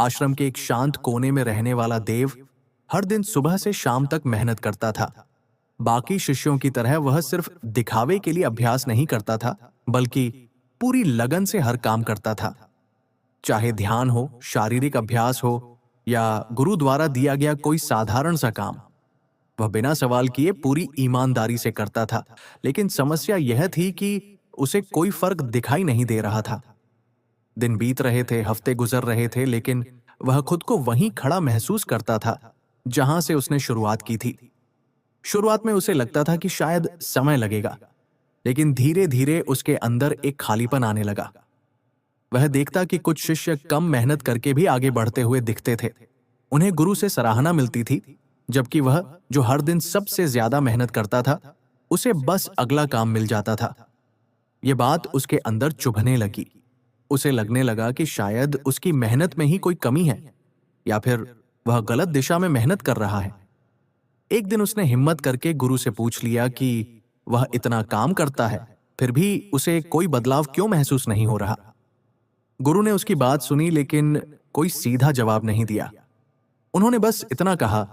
आश्रम के एक शांत कोने में रहने वाला देव हर दिन सुबह से शाम तक मेहनत करता था। बाकी शिष्यों की तरह वह सिर्फ दिखावे के लिए अभ्यास नहीं करता था, बल्कि पूरी लगन से हर काम करता था। चाहे ध्यान हो, शारीरिक अभ्यास हो या गुरु द्वारा दिया गया कोई साधारण सा काम, वह बिना सवाल किए पूरी ईमानदारी से करता था। लेकिन समस्या यह थी कि उसे कोई फर्क दिखाई नहीं दे रहा था। दिन बीत रहे थे, हफ्ते गुजर रहे थे, लेकिन वह खुद को वहीं खड़ा महसूस करता था जहां से उसने शुरुआत की थी। शुरुआत में उसे लगता था कि शायद समय लगेगा, लेकिन धीरे धीरे उसके अंदर एक खालीपन आने लगा। वह देखता कि कुछ शिष्य कम मेहनत करके भी आगे बढ़ते हुए दिखते थे। उन्हें गुरु से सराहना मिलती थी, जबकि वह जो हर दिन सबसे ज्यादा मेहनत करता था, उसे बस अगला काम मिल जाता था। यह बात उसके अंदर चुभने लगी। उसे लगने लगा कि शायद उसकी मेहनत में ही कोई कमी है, या फिर वह गलत दिशा में मेहनत कर रहा है। एक दिन उसने हिम्मत करके गुरु से पूछ लिया कि वह इतना काम करता है, फिर भी उसे कोई बदलाव क्यों महसूस नहीं हो रहा। गुरु ने उसकी बात सुनी, लेकिन कोई सीधा जवाब नहीं दिया। उन्होंने बस इतना कहा,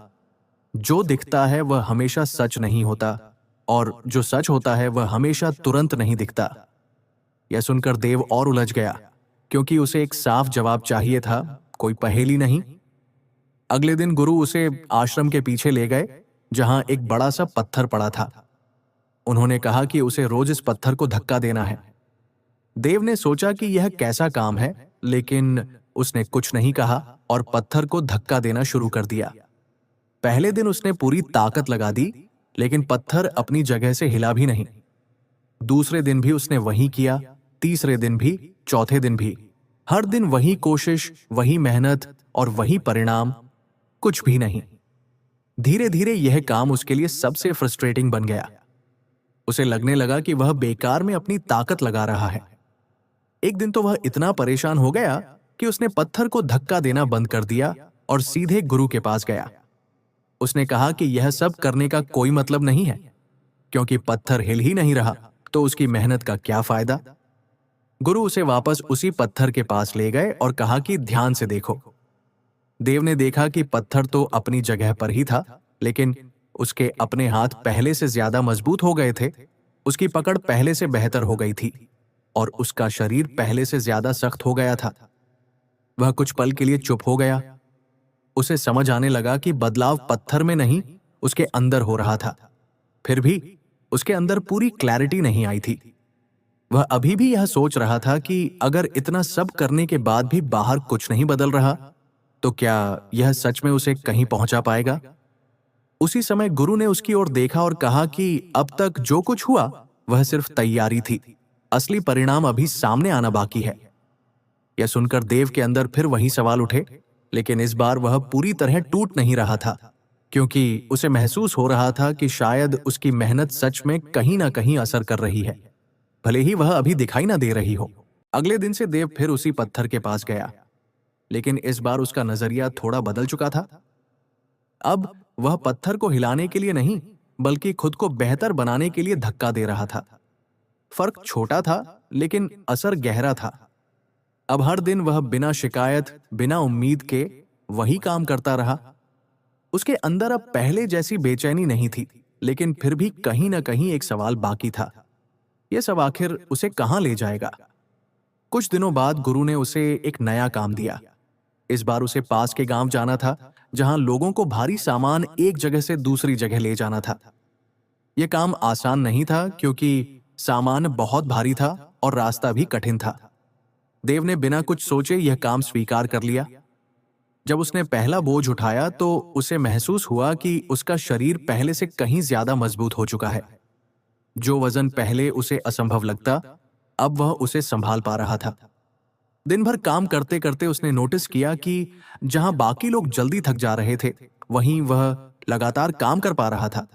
जो दिखता है वह हमेशा सच नहीं होता, और जो सच होता है वह हमेशा तुरंत नहीं दिखता। यह सुनकर देव और उलझ गया, क्योंकि उसे एक साफ जवाब चाहिए था, कोई पहेली नहीं। अगले दिन गुरु उसे आश्रम के पीछे ले गए, जहां एक बड़ा सा पत्थर पड़ा था। उन्होंने कहा कि उसे रोज इस पत्थर को धक्का देना है। देव ने सोचा कि यह कैसा काम है, लेकिन उसने कुछ नहीं कहा और पत्थर को धक्का देना शुरू कर दिया। पहले दिन उसने पूरी ताकत लगा दी, लेकिन पत्थर अपनी जगह से हिला भी नहीं। दूसरे दिन भी उसने वही किया, तीसरे दिन भी, चौथे दिन भी। हर दिन वही कोशिश, वही मेहनत और वही परिणाम, कुछ भी नहीं। धीरे धीरे यह काम उसके लिए सबसे फ्रस्ट्रेटिंग बन गया। उसे लगने लगा कि वह बेकार में अपनी ताकत लगा रहा है। एक दिन तो वह इतना परेशान हो गया कि उसने पत्थर को धक्का देना बंद कर दिया और सीधे गुरु के पास गया। उसने कहा कि यह सब करने का कोई मतलब नहीं है, क्योंकि पत्थर हिल ही नहीं रहा, तो उसकी मेहनत का क्या फायदा। गुरु उसे वापस उसी पत्थर के पास ले गए और कहा कि ध्यान से देखो। देव ने देखा कि पत्थर तो अपनी जगह पर ही था, लेकिन उसके अपने हाथ पहले से ज्यादा मजबूत हो गए थे। उसकी पकड़ पहले से बेहतर हो गई थी और उसका शरीर पहले से ज्यादा सख्त हो गया था। वह कुछ पल के लिए चुप हो गया। उसे समझ आने लगा कि बदलाव पत्थर में नहीं, उसके अंदर हो रहा था। फिर भी उसके अंदर पूरी क्लैरिटी नहीं आई थी। वह अभी भी यह सोच रहा था कि अगर इतना सब करने के बाद भी बाहर कुछ नहीं बदल रहा, तो क्या यह सच में उसे कहीं पहुंचा पाएगा। उसी समय गुरु ने उसकी ओर देखा और कहा कि अब तक जो कुछ हुआ वह सिर्फ तैयारी थी, असली परिणाम अभी सामने आना बाकी है। यह सुनकर देव के अंदर फिर वही सवाल उठे, लेकिन इस बार वह पूरी तरह टूट नहीं रहा था, क्योंकि उसे महसूस हो रहा था कि शायद उसकी मेहनत सच में कहीं ना कहीं असर कर रही है, भले ही वह अभी दिखाई ना दे रही हो। अगले दिन से देव फिर उसी पत्थर के पास गया, लेकिन इस बार उसका नजरिया थोड़ा बदल चुका था। अब वह पत्थर को हिलाने के लिए नहीं, बल्कि खुद को बेहतर बनाने के लिए धक्का दे रहा था। फर्क छोटा था, लेकिन असर गहरा था। अब हर दिन वह बिना शिकायत, बिना उम्मीद के वही काम करता रहा। उसके अंदर अब पहले जैसी बेचैनी नहीं थी, लेकिन फिर भी कहीं ना कहीं एक सवाल बाकी था। यह सब आखिर उसे कहां ले जाएगा। कुछ दिनों बाद गुरु ने उसे एक नया काम दिया। इस बार उसे पास के गांव जाना था, जहां लोगों को भारी सामान एक जगह से दूसरी जगह ले जाना था। यह काम आसान नहीं था, क्योंकि सामान बहुत भारी था और रास्ता भी कठिन था। देव ने बिना कुछ सोचे यह काम स्वीकार कर लिया। जब उसने पहला बोझ उठाया तो उसे महसूस हुआ कि उसका शरीर पहले से कहीं ज्यादा मजबूत हो चुका है। जो वजन पहले उसे असंभव लगता, अब वह उसे संभाल पा रहा था। दिन भर काम करते करते उसने नोटिस किया कि जहां बाकी लोग जल्दी थक जा रहे थे, वहीं वह लगातार काम कर पा रहा था।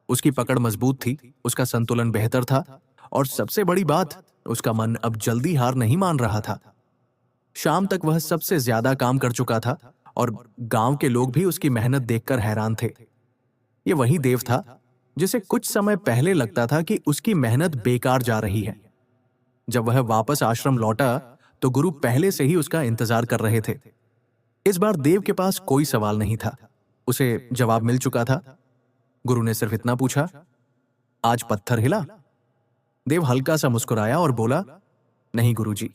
उसकी पकड़ मजबूत थी, उसका संतुलन बेहतर था, और सबसे बड़ी बात, उसका मन अब जल्दी हार नहीं मान रहा था। शाम तक वह सबसे ज्यादा काम कर चुका था और गांव के लोग भी उसकी मेहनत देखकर हैरान थे। ये वही देव था जिसे कुछ समय पहले लगता था कि उसकी मेहनत बेकार जा रही है। जब वह वापस आश्रम लौटा तो गुरु पहले से ही उसका इंतजार कर रहे थे। इस बार देव के पास कोई सवाल नहीं था, उसे जवाब मिल चुका था। गुरु ने सिर्फ इतना पूछा, आज पत्थर हिला? देव हल्का सा मुस्कुराया और बोला, नहीं गुरुजी,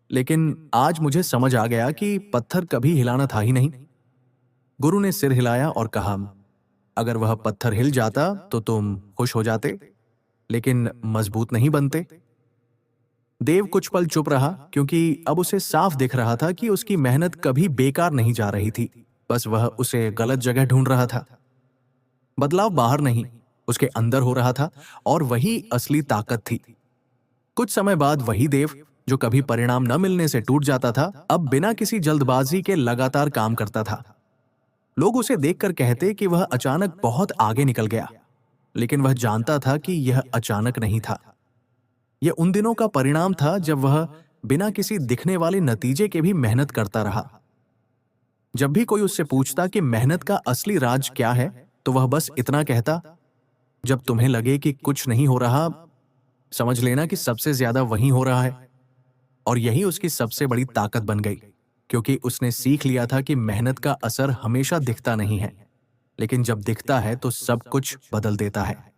लेकिन आज मुझे समझ आ गया कि पत्थर कभी हिलाना था ही नहीं। गुरु ने सिर हिलाया और कहा, अगर वह पत्थर हिल जाता तो तुम खुश हो जाते, लेकिन मजबूत नहीं बनते। देव कुछ पल चुप रहा, क्योंकि अब उसे साफ दिख रहा था कि उसकी मेहनत कभी बेकार नहीं जा रही थी, बस वह उसे गलत जगह ढूंढ रहा था। बदलाव बाहर नहीं, उसके अंदर हो रहा था, और वही असली ताकत थी। कुछ समय बाद वही देव जो कभी परिणाम न मिलने से टूट जाता था, अब बिना किसी जल्दबाजी के लगातार काम करता था। लोग उसे देखकर कहते कि वह अचानक बहुत आगे निकल गया, लेकिन वह जानता था कि यह अचानक नहीं था। यह उन दिनों का परिणाम था जब वह बिना किसी दिखने वाले नतीजे के भी मेहनत करता रहा। जब भी कोई उससे पूछता कि मेहनत का असली राज क्या है, तो वह बस इतना कहता, जब तुम्हें लगे कि कुछ नहीं हो रहा, समझ लेना कि सबसे ज्यादा वही हो रहा है। और यही उसकी सबसे बड़ी ताकत बन गई, क्योंकि उसने सीख लिया था कि मेहनत का असर हमेशा दिखता नहीं है, लेकिन जब दिखता है तो सब कुछ बदल देता है।